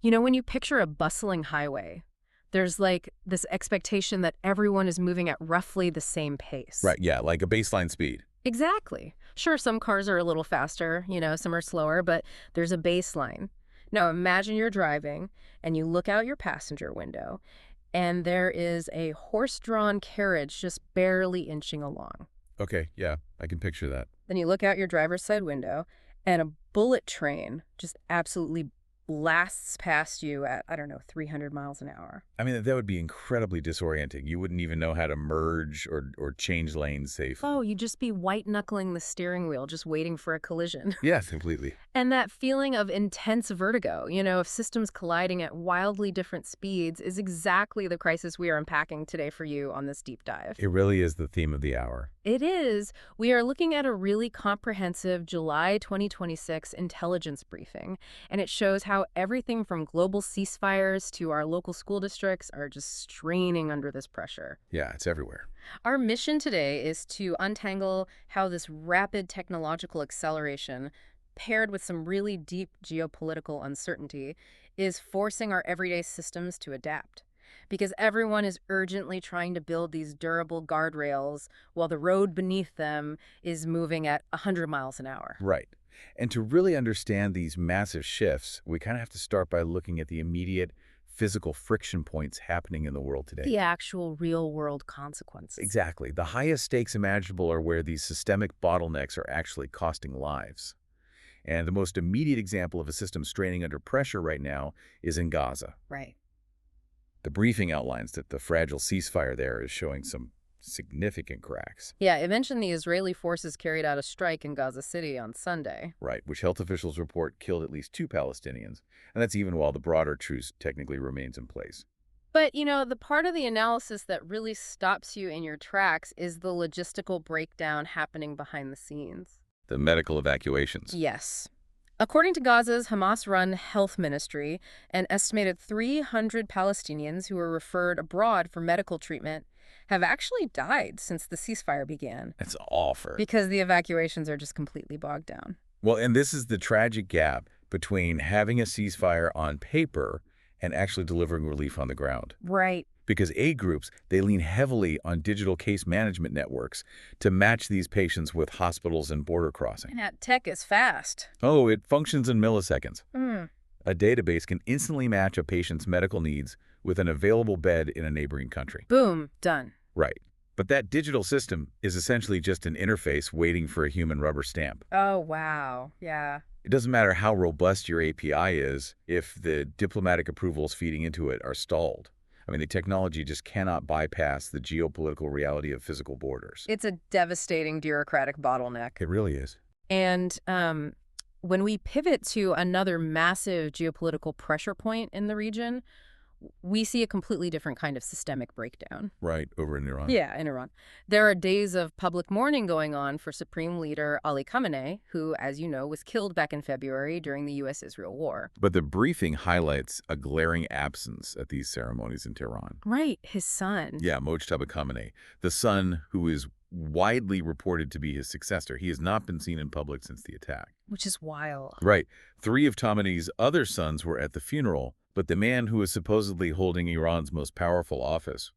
When you picture a bustling highway, there's like this expectation that everyone is moving at roughly the same pace. Right, yeah, like a baseline speed. Exactly. Sure, some cars are a little faster, some are slower, but there's a baseline. Now imagine you're driving and you look out your passenger window and there is a horse-drawn carriage just barely inching along. Okay, yeah, I can picture that. Then you look out your driver's side window and a bullet train just absolutely blasts past you at, 300 miles an hour. I mean, that would be incredibly disorienting. You wouldn't even know how to merge or change lanes safely. Oh, you'd just be white-knuckling the steering wheel, just waiting for a collision. Yes, completely. And that feeling of intense vertigo, of systems colliding at wildly different speeds is exactly the crisis we are unpacking today for you on this deep dive. It really is the theme of the hour. It is. We are looking at a really comprehensive July 2026 intelligence briefing, and it shows how everything from global ceasefires to our local school districts are just straining under this pressure. Yeah, it's everywhere. Our mission today is to untangle how this rapid technological acceleration, paired with some really deep geopolitical uncertainty, is forcing our everyday systems to adapt. Because everyone is urgently trying to build these durable guardrails while the road beneath them is moving at 100 miles an hour. Right. And to really understand these massive shifts, we kind of have to start by looking at the immediate physical friction points happening in the world today. The actual real-world consequences. Exactly. The highest stakes imaginable are where these systemic bottlenecks are actually costing lives. And the most immediate example of a system straining under pressure right now is in Gaza. Right. The briefing outlines that the fragile ceasefire there is showing some significant cracks. Yeah, it mentioned the Israeli forces carried out a strike in Gaza City on Sunday. Right, which health officials report killed at least 2 Palestinians. And that's even while the broader truce technically remains in place. But, the part of the analysis that really stops you in your tracks is the logistical breakdown happening behind the scenes. The medical evacuations. Yes. According to Gaza's Hamas-run health ministry, an estimated 300 Palestinians who were referred abroad for medical treatment have actually died since the ceasefire began. That's awful. Because the evacuations are just completely bogged down. Well, and this is the tragic gap between having a ceasefire on paper and actually delivering relief on the ground. Right. Because aid groups, they lean heavily on digital case management networks to match these patients with hospitals and border crossing. And that tech is fast. Oh, it functions in milliseconds. Mm. A database can instantly match a patient's medical needs with an available bed in a neighboring country. Boom, done. Right. But that digital system is essentially just an interface waiting for a human rubber stamp. Oh, wow. Yeah. It doesn't matter how robust your API is if the diplomatic approvals feeding into it are stalled. I mean, the technology just cannot bypass the geopolitical reality of physical borders. It's a devastating bureaucratic bottleneck. It really is. And when we pivot to another massive geopolitical pressure point in the region, we see a completely different kind of systemic breakdown. Right, over in Iran. Yeah, in Iran. There are days of public mourning going on for Supreme Leader Ali Khamenei, who, as you know, was killed back in February during the U.S.-Israel war. But the briefing highlights a glaring absence at these ceremonies in Tehran. Right, his son. Yeah, Mojtaba Khamenei, the son who is widely reported to be his successor. He has not been seen in public since the attack. Which is wild. Right. 3 of Khamenei's other sons were at the funeral, but the man who was supposedly holding Iran's most powerful office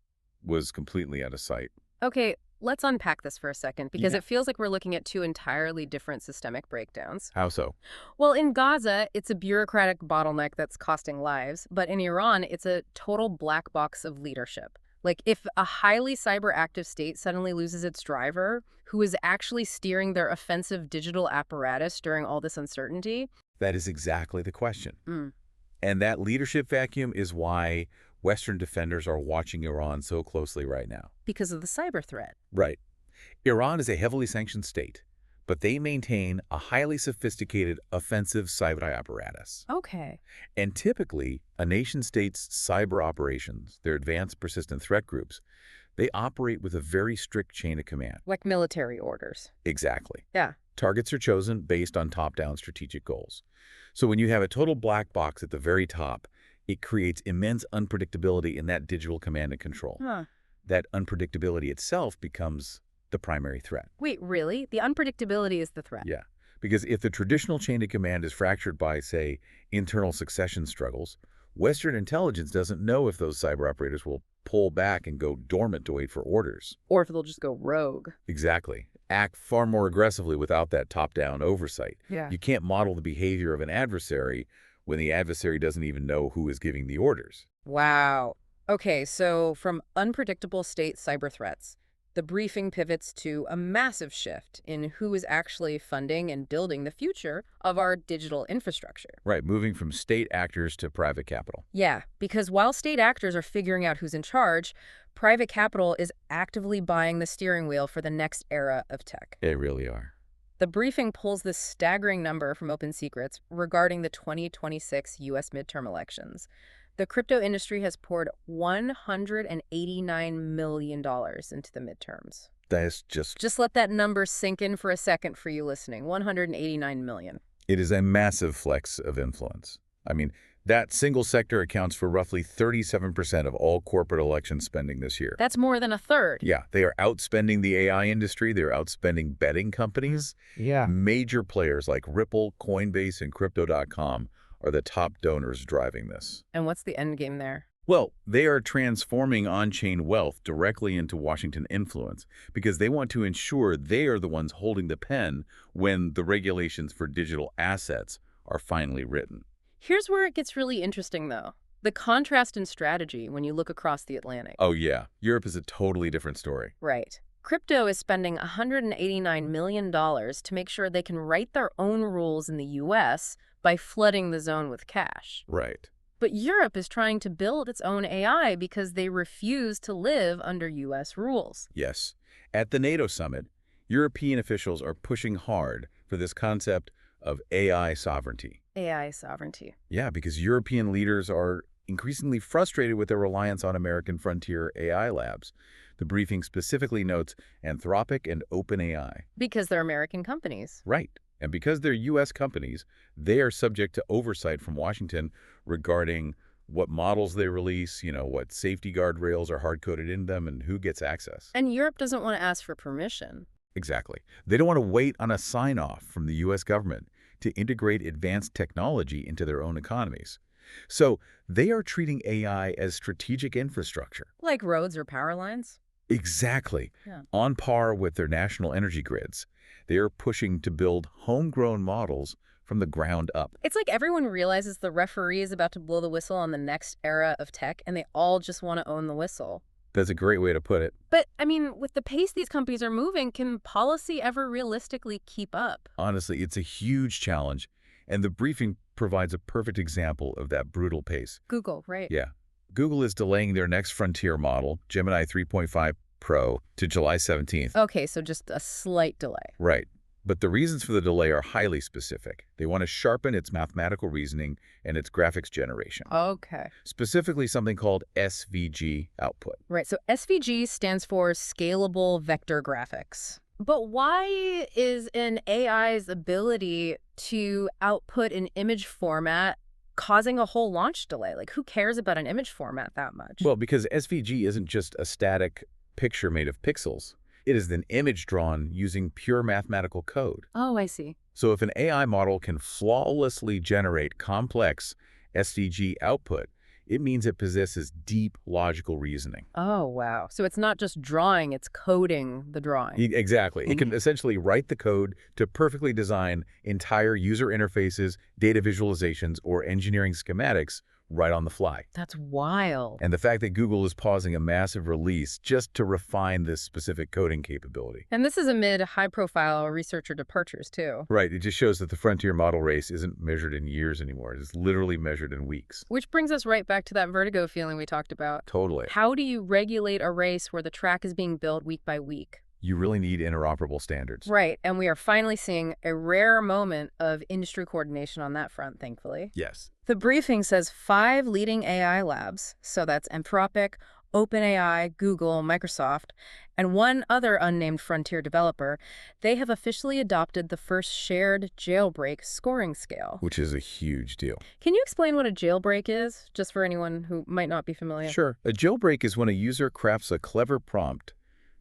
was completely out of sight. Okay, let's unpack this for a second, because it feels like we're looking at 2 entirely different systemic breakdowns. How so? Well, in Gaza, it's a bureaucratic bottleneck that's costing lives, but in Iran, it's a total black box of leadership. Like, if a highly cyber-active state suddenly loses its driver, who is actually steering their offensive digital apparatus during all this uncertainty? That is exactly the question. Mm. And that leadership vacuum is why Western defenders are watching Iran so closely right now. Because of the cyber threat. Right. Iran is a heavily sanctioned state, but they maintain a highly sophisticated offensive cyber apparatus. Okay. And typically, a nation-state's cyber operations, their advanced persistent threat groups, they operate with a very strict chain of command. Like military orders. Exactly. Yeah. Targets are chosen based on top-down strategic goals. So when you have a total black box at the very top, it creates immense unpredictability in that digital command and control. Huh. That unpredictability itself becomes the primary threat. Wait, really? The unpredictability is the threat? Yeah, Because if the traditional chain of command is fractured by, say, internal succession struggles, Western intelligence doesn't know if those cyber operators will pull back and go dormant to wait for orders. Or if they'll just go rogue. Exactly. Act far more aggressively without that top-down oversight. Yeah. You can't model the behavior of an adversary when the adversary doesn't even know who is giving the orders. Wow. Okay, so from unpredictable state cyber threats, the briefing pivots to a massive shift in who is actually funding and building the future of our digital infrastructure. Right, moving from state actors to private capital. Yeah, because while state actors are figuring out who's in charge, private capital is actively buying the steering wheel for the next era of tech. They really are. The briefing pulls this staggering number from Open Secrets regarding the 2026 U.S. midterm elections. The crypto industry has poured $189 million into the midterms. That's just... Just let that number sink in for a second for you listening. $189 million. It is a massive flex of influence. I mean, that single sector accounts for roughly 37% of all corporate election spending this year. That's more than a third. Yeah, they are outspending the AI industry. They're outspending betting companies. Yeah. Major players like Ripple, Coinbase, and Crypto.com are the top donors driving this. And what's the end game there? Well, they are transforming on-chain wealth directly into Washington influence because they want to ensure they are the ones holding the pen when the regulations for digital assets are finally written. Here's where it gets really interesting, though. The contrast in strategy when you look across the Atlantic. Oh, yeah. Europe is a totally different story. Right. Crypto is spending $189 million to make sure they can write their own rules in the U.S. by flooding the zone with cash. Right. But Europe is trying to build its own AI because they refuse to live under U.S. rules. Yes. At the NATO summit, European officials are pushing hard for this concept of AI sovereignty. AI sovereignty. Yeah, because European leaders are increasingly frustrated with their reliance on American frontier AI labs. The briefing specifically notes Anthropic and OpenAI. Because they're American companies. Right. And because they're U.S. companies, they are subject to oversight from Washington regarding what models they release, what safety guardrails are hard-coded in them, and who gets access. And Europe doesn't want to ask for permission. Exactly. They don't want to wait on a sign-off from the U.S. government to integrate advanced technology into their own economies. So they are treating AI as strategic infrastructure. Like roads or power lines? Exactly. Yeah. On par with their national energy grids. They are pushing to build homegrown models from the ground up. It's like everyone realizes the referee is about to blow the whistle on the next era of tech, and they all just want to own the whistle. That's a great way to put it. But, I mean, with the pace these companies are moving, can policy ever realistically keep up? Honestly, it's a huge challenge, and the briefing provides a perfect example of that brutal pace. Google, right? Yeah. Google is delaying their next frontier model, Gemini 3.5 Pro, to July 17th. Okay, so just a slight delay. Right. But the reasons for the delay are highly specific. They want to sharpen its mathematical reasoning and its graphics generation. Okay. Specifically something called SVG output. Right, so SVG stands for Scalable Vector Graphics. But why is an AI's ability to output an image format causing a whole launch delay? Like, who cares about an image format that much? Well, because SVG isn't just a static picture made of pixels. It is an image drawn using pure mathematical code. Oh, I see. So if an AI model can flawlessly generate complex SVG output, it means it possesses deep logical reasoning. Oh, wow. So it's not just drawing, it's coding the drawing. Exactly. It can essentially write the code to perfectly design entire user interfaces, data visualizations, or engineering schematics right on the fly. That's wild. And the fact that Google is pausing a massive release just to refine this specific coding capability. And this is amid high-profile researcher departures, too. Right. It just shows that the frontier model race isn't measured in years anymore. It's literally measured in weeks. Which brings us right back to that vertigo feeling we talked about. Totally. How do you regulate a race where the track is being built week by week? You really need interoperable standards. Right, and we are finally seeing a rare moment of industry coordination on that front, thankfully. Yes. The briefing says 5 leading AI labs, so that's Anthropic, OpenAI, Google, Microsoft, and one other unnamed frontier developer, they have officially adopted the first shared jailbreak scoring scale. Which is a huge deal. Can you explain what a jailbreak is, just for anyone who might not be familiar? Sure. A jailbreak is when a user crafts a clever prompt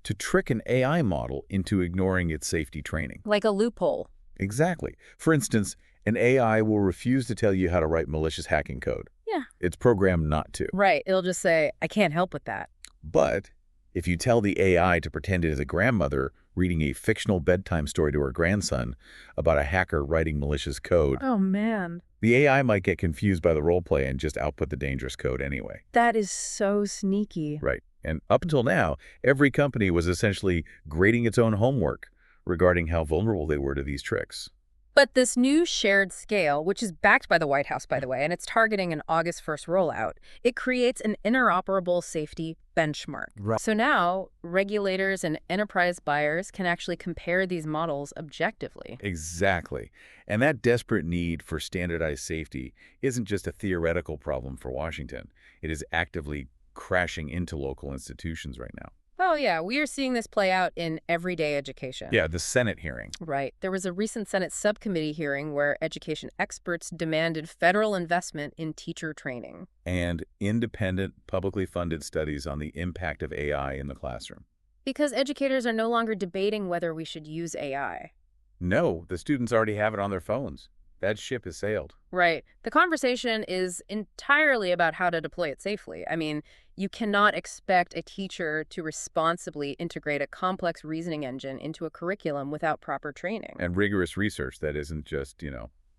to trick an AI model into ignoring its safety training. Like a loophole. Exactly. For instance, an AI will refuse to tell you how to write malicious hacking code. Yeah. It's programmed not to. Right. It'll just say, I can't help with that. But if you tell the AI to pretend it is a grandmother reading a fictional bedtime story to her grandson about a hacker writing malicious code, Oh, man. the AI might get confused by the roleplay and just output the dangerous code anyway. That is so sneaky. Right. And up until now, every company was essentially grading its own homework regarding how vulnerable they were to these tricks. But this new shared scale, which is backed by the White House, by the way, and it's targeting an August 1st rollout, it creates an interoperable safety benchmark. Right. So now regulators and enterprise buyers can actually compare these models objectively. Exactly. And that desperate need for standardized safety isn't just a theoretical problem for Washington. It is actively crashing into local institutions right now. Oh, yeah, we are seeing this play out in everyday education. Yeah, the Senate hearing. Right. There was a recent Senate subcommittee hearing where education experts demanded federal investment in teacher training. And independent, publicly funded studies on the impact of AI in the classroom. Because educators are no longer debating whether we should use AI. No, the students already have it on their phones. That ship has sailed. Right. The conversation is entirely about how to deploy it safely. I mean, you cannot expect a teacher to responsibly integrate a complex reasoning engine into a curriculum without proper training. And rigorous research that isn't just,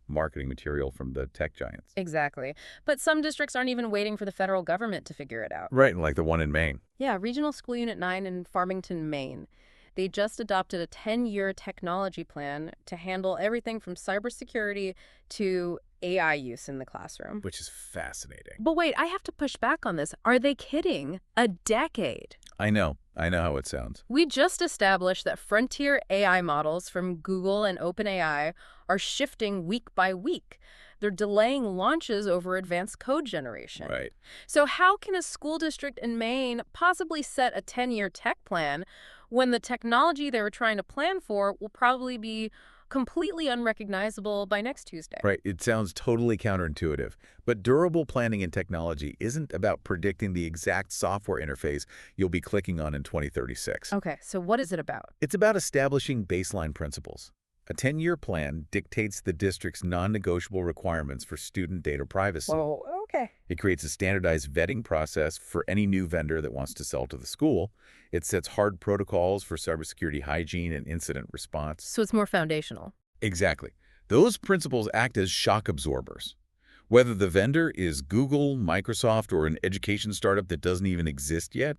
marketing material from the tech giants. Exactly. But some districts aren't even waiting for the federal government to figure it out. Right, like the one in Maine. Yeah, Regional School Unit 9 in Farmington, Maine. They just adopted a 10-year technology plan to handle everything from cybersecurity to AI use in the classroom. Which is fascinating. But wait, I have to push back on this. Are they kidding? A decade? I know how it sounds. We just established that frontier AI models from Google and OpenAI are shifting week by week. They're delaying launches over advanced code generation. Right. So how can a school district in Maine possibly set a 10-year tech plan when the technology they were trying to plan for will probably be completely unrecognizable by next Tuesday? Right. It sounds totally counterintuitive. But durable planning and technology isn't about predicting the exact software interface you'll be clicking on in 2036. Okay, so what is it about? It's about establishing baseline principles. A 10-year plan dictates the district's non-negotiable requirements for student data privacy. Whoa, okay. It creates a standardized vetting process for any new vendor that wants to sell to the school. It sets hard protocols for cybersecurity hygiene and incident response. So it's more foundational. Exactly. Those principles act as shock absorbers. Whether the vendor is Google, Microsoft, or an education startup that doesn't even exist yet,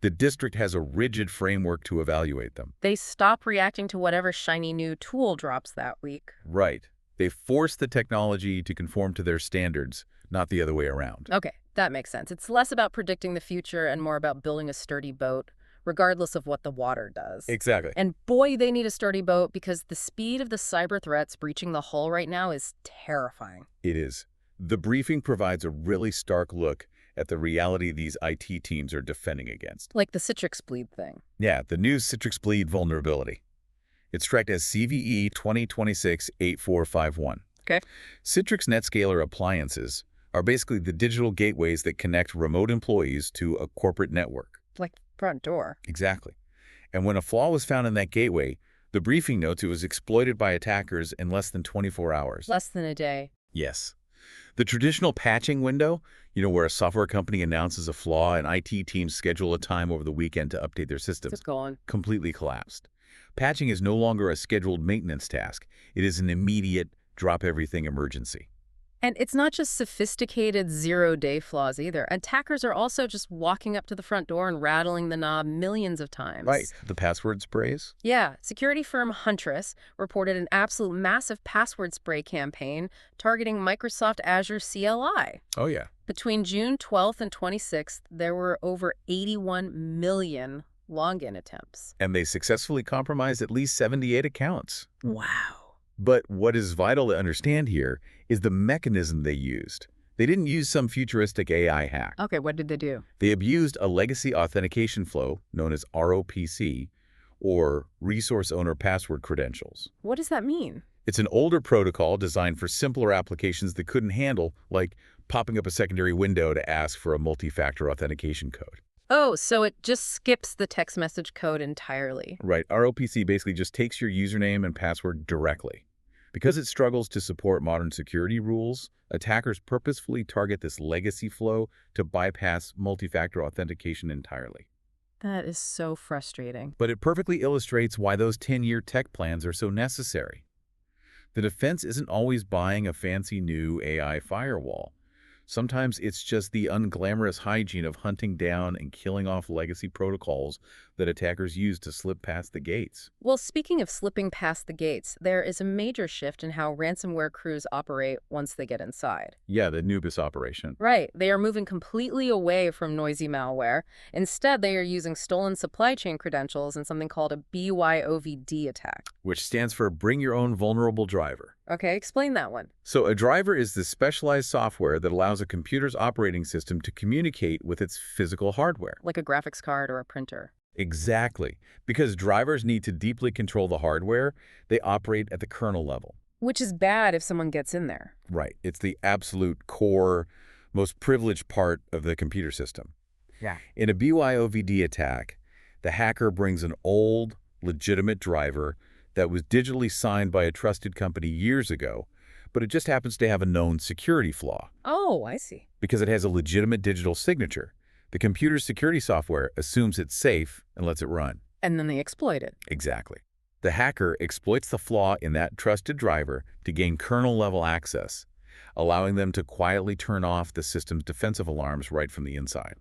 the district has a rigid framework to evaluate them. They stop reacting to whatever shiny new tool drops that week. Right. They force the technology to conform to their standards, not the other way around. Okay, that makes sense. It's less about predicting the future and more about building a sturdy boat, regardless of what the water does. Exactly. And boy, they need a sturdy boat because the speed of the cyber threats breaching the hull right now is terrifying. It is. The briefing provides a really stark look at the reality these IT teams are defending against. Like the Citrix bleed thing. Yeah, the new Citrix bleed vulnerability. It's tracked as CVE 2026-8451. Okay. Citrix NetScaler appliances are basically the digital gateways that connect remote employees to a corporate network. Like front door. Exactly. And when a flaw was found in that gateway, the briefing notes it was exploited by attackers in less than 24 hours. Less than a day. Yes. The traditional patching window, where a software company announces a flaw and IT teams schedule a time over the weekend to update their systems, Just gone. completely collapsed. Patching is no longer a scheduled maintenance task. It is an immediate, drop-everything emergency. And it's not just sophisticated zero-day flaws either. Attackers are also just walking up to the front door and rattling the knob millions of times. Right. The password sprays? Yeah. Security firm Huntress reported an absolute massive password spray campaign targeting Microsoft Azure CLI. Oh, yeah. Between June 12th and 26th, there were over 81 million login attempts. And they successfully compromised at least 78 accounts. Wow. But what is vital to understand here is the mechanism they used. They didn't use some futuristic AI hack. Okay, what did they do? They abused a legacy authentication flow known as ROPC, or Resource Owner Password Credentials. What does that mean? It's an older protocol designed for simpler applications that couldn't handle, like popping up a secondary window to ask for a multi-factor authentication code. Oh, so it just skips the text message code entirely. Right, ROPC basically just takes your username and password directly. Because it struggles to support modern security rules, attackers purposefully target this legacy flow to bypass multi-factor authentication entirely. That is so frustrating. But it perfectly illustrates why those 10-year tech plans are so necessary. The defense isn't always buying a fancy new AI firewall. Sometimes it's just the unglamorous hygiene of hunting down and killing off legacy protocols that attackers use to slip past the gates. Well, speaking of slipping past the gates, there is a major shift in how ransomware crews operate once they get inside. Yeah, the Nubis operation, Right, they are moving completely away from noisy malware. Instead, they are using stolen supply chain credentials in something called a BYOVD attack. which stands for Bring Your Own Vulnerable Driver. Okay, explain that one. So a driver is the specialized software that allows a computer's operating system to communicate with its physical hardware. Like a graphics card or a printer. Exactly. Because drivers need to deeply control the hardware, they operate at the kernel level. Which is bad if someone gets in there. Right. It's the absolute core, most privileged part of the computer system. Yeah. In a BYOVD attack, the hacker brings an old, legitimate driver that was digitally signed by a trusted company years ago, but it just happens to have a known security flaw. Oh, I see. Because it has a legitimate digital signature, the computer's security software assumes it's safe and lets it run. And then they exploit it. Exactly. The hacker exploits the flaw in that trusted driver to gain kernel-level access, allowing them to quietly turn off the system's defensive alarms right from the inside.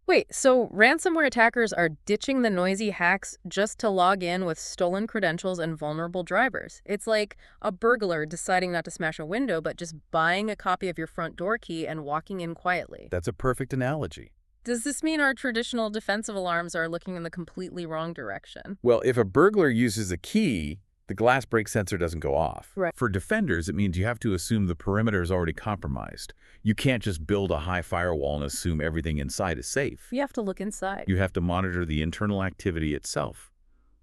Wait, so ransomware attackers are ditching the noisy hacks just to log in with stolen credentials and vulnerable drivers. It's like a burglar deciding not to smash a window, but just buying a copy of your front door key and walking in quietly. That's a perfect analogy. Does this mean our traditional defensive alarms are looking in the completely wrong direction? Well, if a burglar uses a key, the glass break sensor doesn't go off. Right. For defenders, it means you have to assume the perimeter is already compromised. You can't just build a high firewall and assume everything inside is safe. You have to look inside. You have to monitor the internal activity itself,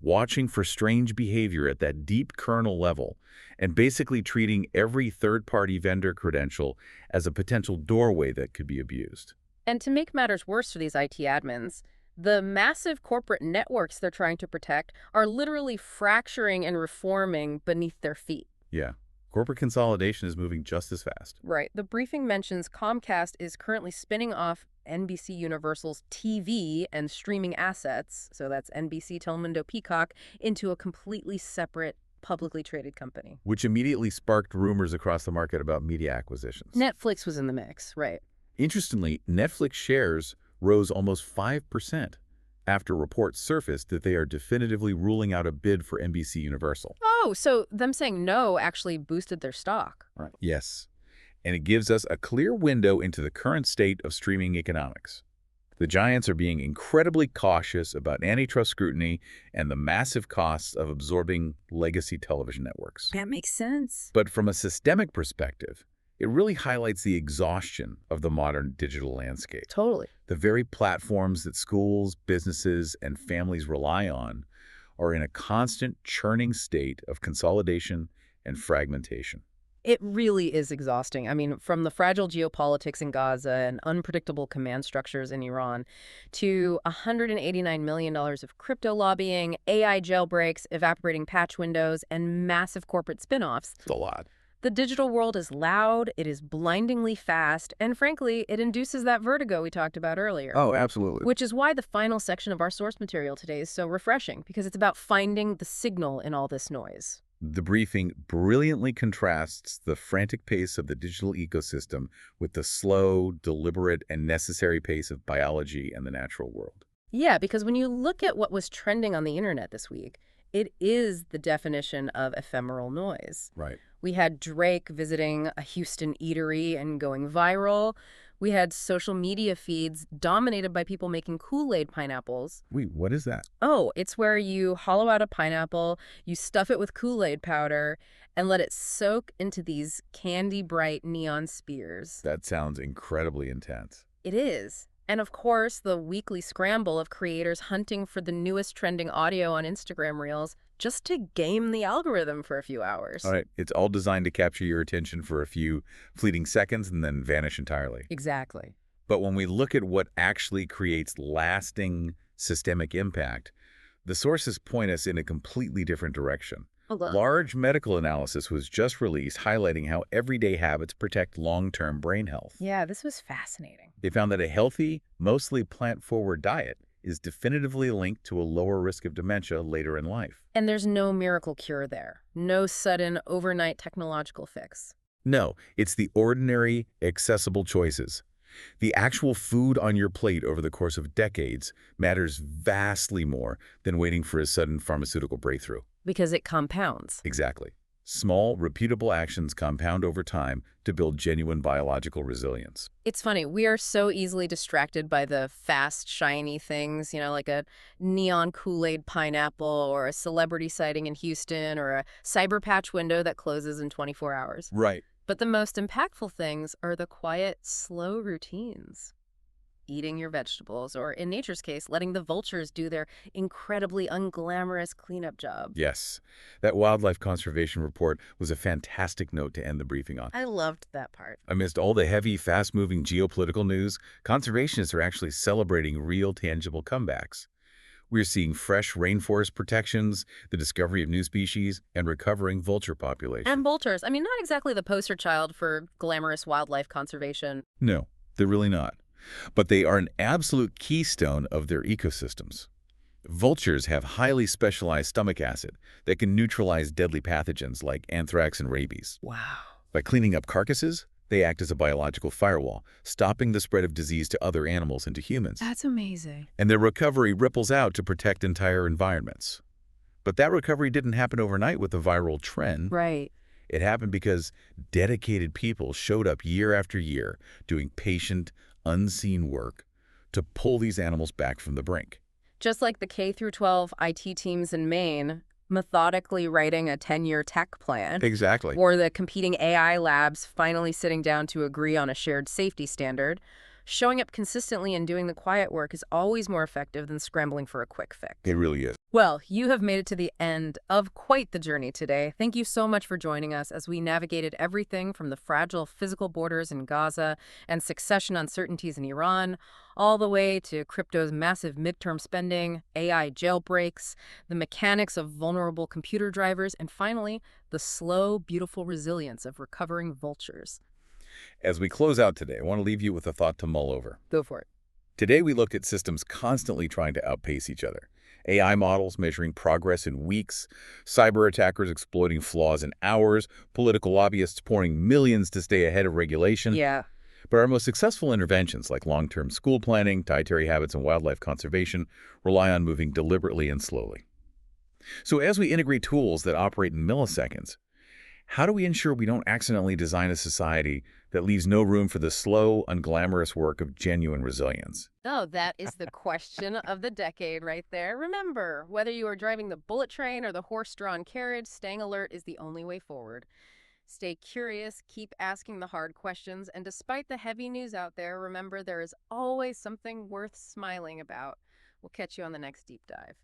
watching for strange behavior at that deep kernel level, and basically treating every third-party vendor credential as a potential doorway that could be abused. And to make matters worse for these IT admins, the massive corporate networks they're trying to protect are literally fracturing and reforming beneath their feet. Yeah, corporate consolidation is moving just as fast. Right. The briefing mentions Comcast is currently spinning off NBC Universal's TV and streaming assets, so that's NBC Telemundo Peacock, into a completely separate, publicly traded company. Which immediately sparked rumors across the market about media acquisitions. Netflix was in the mix, right. Interestingly, Netflix shares rose almost 5% after reports surfaced that they are definitively ruling out a bid for NBC Universal. Oh, so them saying no actually boosted their stock. Right. Yes, and it gives us a clear window into the current state of streaming economics. The giants are being incredibly cautious about antitrust scrutiny and the massive costs of absorbing legacy television networks. That makes sense. But from a systemic perspective, it really highlights the exhaustion of the modern digital landscape. Totally. The very platforms that schools, businesses, and families rely on are in a constant churning state of consolidation and fragmentation. It really is exhausting. I mean, from the fragile geopolitics in Gaza and unpredictable command structures in Iran to $189 million of crypto lobbying, AI jailbreaks, evaporating patch windows, and massive corporate spin-offs. It's a lot. The digital world is loud, it is blindingly fast, and frankly, it induces that vertigo we talked about earlier. Oh, absolutely. Which is why the final section of our source material today is so refreshing, because it's about finding the signal in all this noise. The briefing brilliantly contrasts the frantic pace of the digital ecosystem with the slow, deliberate, and necessary pace of biology and the natural world. Yeah, because when you look at what was trending on the internet this week, it is the definition of ephemeral noise. Right. We had Drake visiting a Houston eatery and going viral. We had social media feeds dominated by people making Kool-Aid pineapples. Wait, what is that? Oh, it's where you hollow out a pineapple, you stuff it with Kool-Aid powder, and let it soak into these candy-bright neon spears. That sounds incredibly intense. It is. And of course, the weekly scramble of creators hunting for the newest trending audio on Instagram Reels just to game the algorithm for a few hours. All right, it's all designed to capture your attention for a few fleeting seconds and then vanish entirely. Exactly. But when we look at what actually creates lasting systemic impact, the sources point us in a completely different direction. Although, Large medical analysis was just released highlighting how everyday habits protect long-term brain health. yeah, this was fascinating. They found that a healthy, mostly plant-forward diet is definitively linked to a lower risk of dementia later in life. And there's no miracle cure there. No sudden, overnight technological fix. No, it's the ordinary, accessible choices. The actual food on your plate over the course of decades matters vastly more than waiting for a sudden pharmaceutical breakthrough. Because it compounds. Exactly. Small, repeatable actions compound over time to build genuine biological resilience. It's funny, we are so easily distracted by the fast, shiny things, like a neon Kool-Aid pineapple or a celebrity sighting in Houston or a cyber patch window that closes in 24 hours. Right. But the most impactful things are the quiet, slow routines. Eating your vegetables, or in nature's case, letting the vultures do their incredibly unglamorous cleanup job. Yes. That wildlife conservation report was a fantastic note to end the briefing on. I loved that part. Amidst all the heavy, fast-moving geopolitical news, conservationists are actually celebrating real, tangible comebacks. We're seeing fresh rainforest protections, the discovery of new species, and recovering vulture populations. And vultures. I mean, not exactly the poster child for glamorous wildlife conservation. No, they're really not. But they are an absolute keystone of their ecosystems. Vultures have highly specialized stomach acid that can neutralize deadly pathogens like anthrax and rabies. Wow. By cleaning up carcasses, they act as a biological firewall, stopping the spread of disease to other animals and to humans. That's amazing. And their recovery ripples out to protect entire environments. But that recovery didn't happen overnight with a viral trend. Right. It happened because dedicated people showed up year after year doing patient, unseen work to pull these animals back from the brink. Just like the K through 12 IT teams in Maine methodically writing a 10-year tech plan, Exactly. or the competing AI labs finally sitting down to agree on a shared safety standard, showing up consistently and doing the quiet work is always more effective than scrambling for a quick fix. It really is. Well, you have made it to the end of quite the journey today. Thank you so much for joining us as we navigated everything from the fragile physical borders in Gaza and succession uncertainties in Iran, all the way to crypto's massive midterm spending, AI jailbreaks, the mechanics of vulnerable computer drivers, and finally, the slow, beautiful resilience of recovering vultures. As we close out today, I want to leave you with a thought to mull over. Go for it. Today, we looked at systems constantly trying to outpace each other. AI models measuring progress in weeks, cyber attackers exploiting flaws in hours, political lobbyists pouring millions to stay ahead of regulation. Yeah. But our most successful interventions, like long-term school planning, dietary habits, and wildlife conservation, rely on moving deliberately and slowly. So as we integrate tools that operate in milliseconds, how do we ensure we don't accidentally design a society that leaves no room for the slow, unglamorous work of genuine resilience? Oh, that is the question of the decade right there. Remember, whether you are driving the bullet train or the horse-drawn carriage, staying alert is the only way forward. Stay curious, keep asking the hard questions, and despite the heavy news out there, remember there is always something worth smiling about. We'll catch you on the next deep dive.